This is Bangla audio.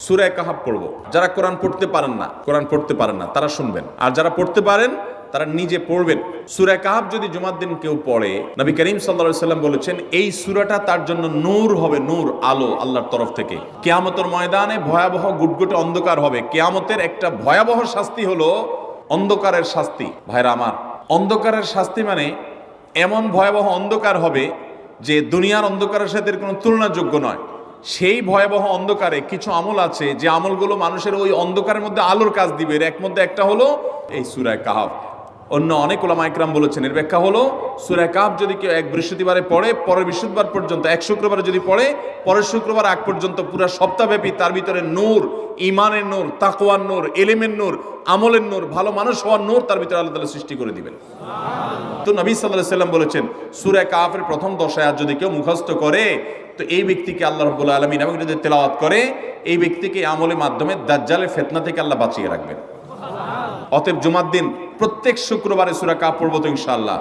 সূরা কাহাফ পড়ব। যারা কোরআন পড়তে পারেন না তারা শুনবেন, আর যারা পড়তে পারেন তারা নিজে পড়বেন। সূরা কাহাফ যদি জুমার দিন কেউ পড়ে, নবী করিম সাল্লাল্লাহু আলাইহি সাল্লাম বলেছেন এই সূরাটা তার জন্য নূর হবে, নূর, আলো আল্লাহর তরফ থেকে। কিয়ামতের ময়দানে ভয়াবহ গুটগুটে অন্ধকার হবে। কিয়ামতের একটা ভয়াবহ শাস্তি হলো অন্ধকারের শাস্তি। ভাইরা আমার, অন্ধকারের শাস্তি মানে এমন ভয়াবহ অন্ধকার হবে যে দুনিয়ার অন্ধকারের সাথে কোনো তুলনাযোগ্য নয়। সেই ভয়াবহ অন্ধকারে কিছু আমল আছে যে আমলগুলো মানুষের ওই অন্ধকারের মধ্যে আলোর কাজ দিবে। এর মধ্যে একটা হলো এই সূরা কাহাফ। অন্য অনেক উলামা ইকরাম বলেছেন এর ব্যাখ্যা হলো সূরা কাহাফ যদি কেউ এক বৃহস্পতিবারে পড়ে, পরের বৃহস্পতিবার পর্যন্ত, এক শুক্রবারে যদি পড়ে, পরের শুক্রবার আগ পর্যন্ত পুরো সপ্তাহব্যাপী তার ভিতরে নূর, ঈমানের নূর, তাকওয়ার নূর, ইলমের নূর, আমলের নূর, ভালো মানুষ হওয়ার নূর তার ভিতরে আল্লাহ তাআলা সৃষ্টি করে দিবেন। তো নবী সাল্লাল্লাহু আলাইহি সাল্লাম বলেছেন সূরা কাহাফের প্রথম 10 আয়াত যদি কেউ মুখস্থ করে তো এই ব্যক্তিকে আল্লাহ রাব্বুল আলামিন, এবং যদি তেলাওয়াত করে এই ব্যক্তিকে আমলের মাধ্যমে দাজ্জালের ফিতনা থেকে আল্লাহ বাঁচিয়ে রাখবেন। অতএব জুমার দিন প্রত্যেক শুক্রবারে সূরা কাহাফ পড়ব তো ইনশাআল্লাহ।